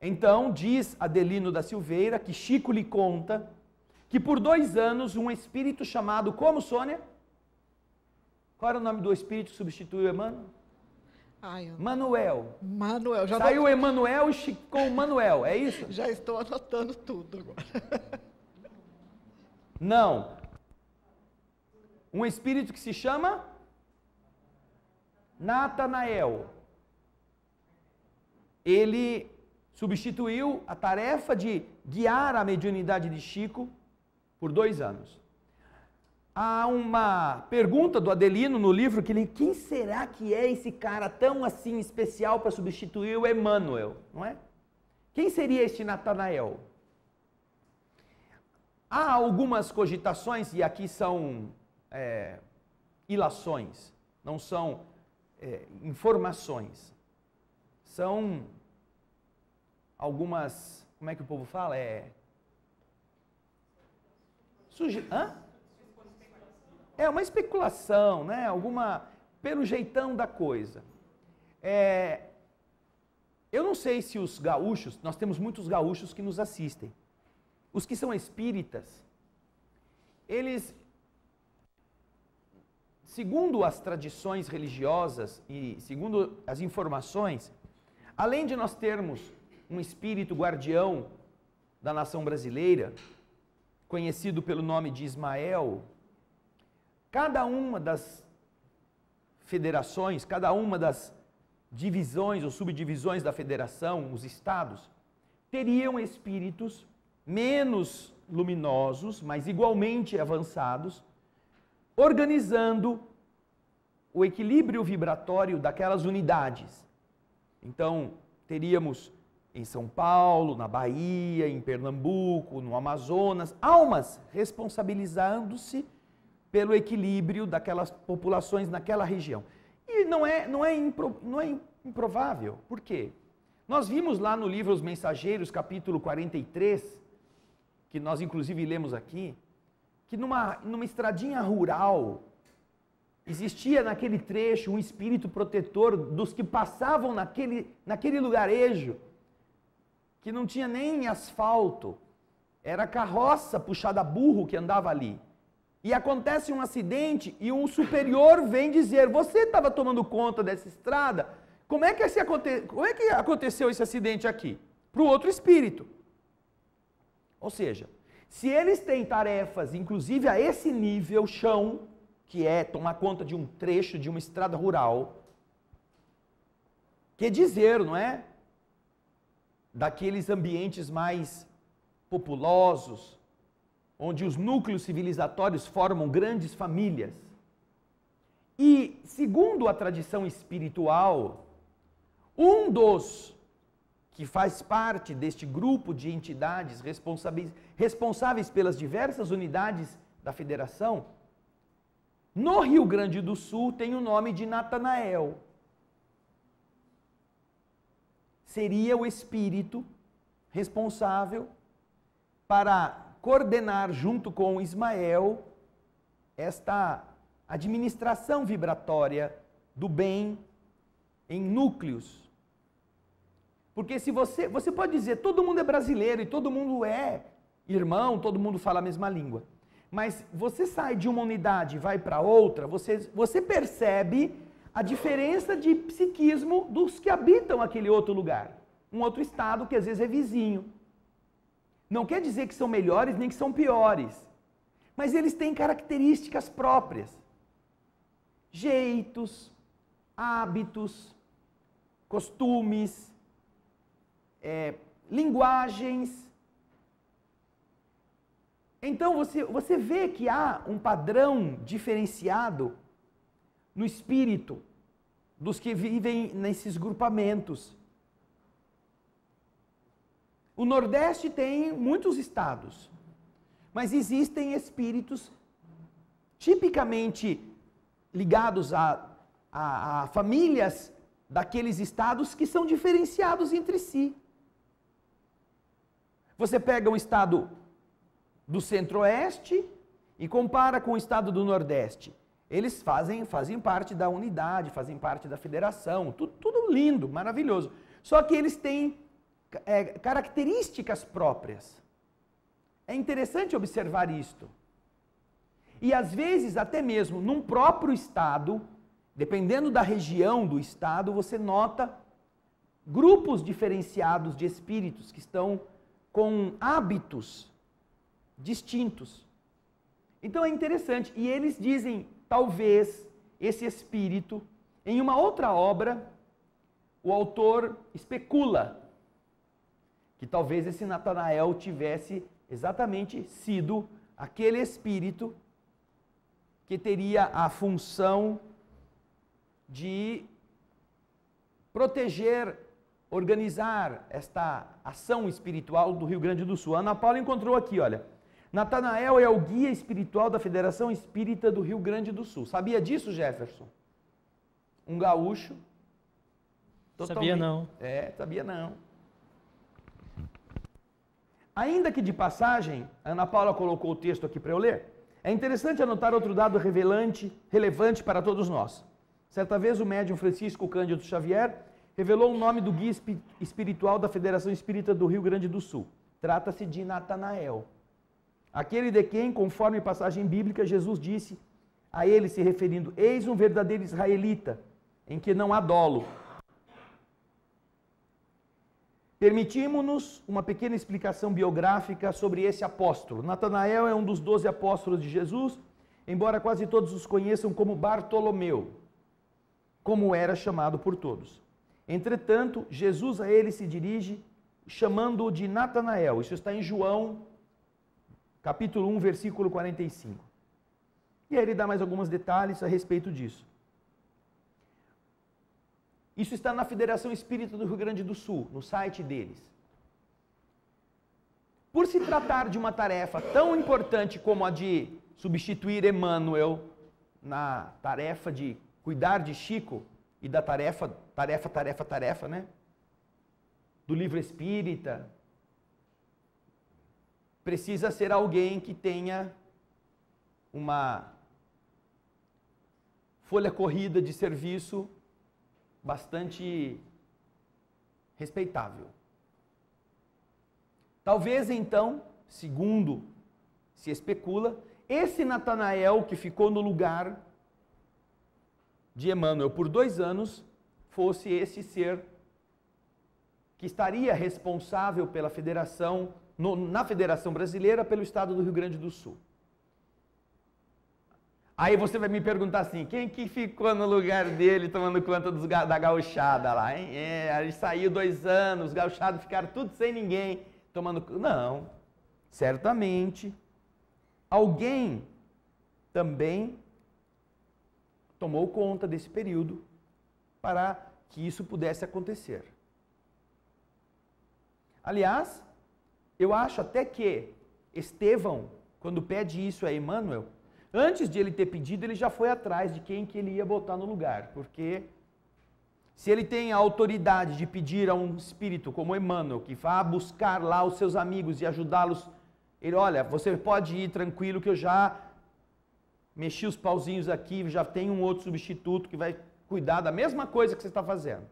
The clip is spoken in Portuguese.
Então, diz Adelino da Silveira que Chico lhe conta que por 2 anos um espírito chamado, como, Sônia? Qual era o nome do espírito que substituiu Emmanuel? Manuel. Manuel. Já Saiu Emanuel e ficou Manuel, é isso? Já estou anotando tudo agora. Não. Um espírito que se chama Natanael. Ele substituiu a tarefa de guiar a mediunidade de Chico por 2 anos. Há uma pergunta do Adelino no livro que ele, quem será que é esse cara tão assim especial para substituir o Emmanuel, não é? Quem seria este Natanael? Há algumas cogitações, e aqui são ilações, não são informações. São algumas, como é que o povo fala? É uma especulação, né? Pelo jeitão da coisa. Eu não sei se os gaúchos, nós temos muitos gaúchos que nos assistem. Os que são espíritas, eles, segundo as tradições religiosas e segundo as informações, além de nós termos um espírito guardião da nação brasileira, conhecido pelo nome de Ismael, cada uma das federações, cada uma das divisões ou subdivisões da federação, os estados, teriam espíritos menos luminosos, mas igualmente avançados, organizando o equilíbrio vibratório daquelas unidades. Então, teríamos em São Paulo, na Bahia, em Pernambuco, no Amazonas, almas responsabilizando-se pelo equilíbrio daquelas populações naquela região. E não é improvável. Por quê? Nós vimos lá no livro Os Mensageiros, capítulo 43, que nós inclusive lemos aqui, que numa estradinha rural, existia naquele trecho um espírito protetor dos que passavam naquele lugarejo, que não tinha nem asfalto, era carroça puxada a burro que andava ali. E acontece um acidente e um superior vem dizer, você estava tomando conta dessa estrada, como é que aconteceu esse acidente aqui? Para o outro espírito. Ou seja, se eles têm tarefas, inclusive a esse nível, chão, que é tomar conta de um trecho de uma estrada rural, que dizer, não é? Daqueles ambientes mais populosos, onde os núcleos civilizatórios formam grandes famílias. E, segundo a tradição espiritual, um dos que faz parte deste grupo de entidades responsáveis pelas diversas unidades da federação, no Rio Grande do Sul tem o nome de Natanael. Seria o espírito responsável para coordenar junto com Ismael esta administração vibratória do bem em núcleos. Porque se você pode dizer, todo mundo é brasileiro e todo mundo é irmão, todo mundo fala a mesma língua. Mas você sai de uma unidade e vai para outra, você percebe a diferença de psiquismo dos que habitam aquele outro lugar. Um outro estado que às vezes é vizinho. Não quer dizer que são melhores nem que são piores, mas eles têm características próprias. Jeitos, hábitos, costumes, linguagens. Então você vê que há um padrão diferenciado no espírito dos que vivem nesses grupamentos. O Nordeste tem muitos estados, mas existem espíritos tipicamente ligados a famílias daqueles estados que são diferenciados entre si. Você pega um estado do Centro-Oeste e compara com o estado do Nordeste. Eles fazem parte da unidade, fazem parte da federação, tudo lindo, maravilhoso. Só que eles têm características próprias. É interessante observar isto. E às vezes, até mesmo num próprio estado, dependendo da região do estado, você nota grupos diferenciados de espíritos que estão com hábitos distintos. Então é interessante. E eles dizem, talvez, esse espírito, em uma outra obra, o autor especula que talvez esse Natanael tivesse exatamente sido aquele espírito que teria a função de proteger, organizar esta ação espiritual do Rio Grande do Sul. A Ana Paula encontrou aqui, olha, Natanael é o guia espiritual da Federação Espírita do Rio Grande do Sul. Sabia disso, Jefferson? Um gaúcho. Sabia não. Sabia não. Ainda que de passagem, a Ana Paula colocou o texto aqui para eu ler, é interessante anotar outro dado relevante para todos nós. Certa vez o médium Francisco Cândido Xavier revelou o nome do guia espiritual da Federação Espírita do Rio Grande do Sul. Trata-se de Natanael. Aquele de quem, conforme passagem bíblica, Jesus disse a ele se referindo, eis um verdadeiro israelita, em que não há dolo. Permitimos-nos uma pequena explicação biográfica sobre esse apóstolo. Natanael é um dos 12 apóstolos de Jesus, embora quase todos os conheçam como Bartolomeu, como era chamado por todos. Entretanto, Jesus a ele se dirige chamando-o de Natanael. Isso está em João, capítulo 1, versículo 45. E aí ele dá mais alguns detalhes a respeito disso. Isso está na Federação Espírita do Rio Grande do Sul, no site deles. Por se tratar de uma tarefa tão importante como a de substituir Emmanuel na tarefa de cuidar de Chico e da tarefa, né? Do livro espírita, precisa ser alguém que tenha uma folha corrida de serviço bastante respeitável. Talvez então, segundo se especula, esse Natanael que ficou no lugar de Emmanuel por 2 anos, fosse esse ser que estaria responsável pela federação, na Federação Brasileira, pelo estado do Rio Grande do Sul. Aí você vai me perguntar assim, quem que ficou no lugar dele tomando conta da gauchada lá, hein? Ele saiu 2 anos, os gauchados ficaram tudo sem ninguém tomando... Não, certamente alguém também tomou conta desse período para que isso pudesse acontecer. Aliás, eu acho até que Estevão, quando pede isso a Emmanuel, antes de ele ter pedido, ele já foi atrás de quem que ele ia botar no lugar, porque se ele tem a autoridade de pedir a um espírito como Emmanuel, que vá buscar lá os seus amigos e ajudá-los, ele, olha, você pode ir tranquilo que eu já mexi os pauzinhos aqui, já tem um outro substituto que vai cuidar da mesma coisa que você está fazendo.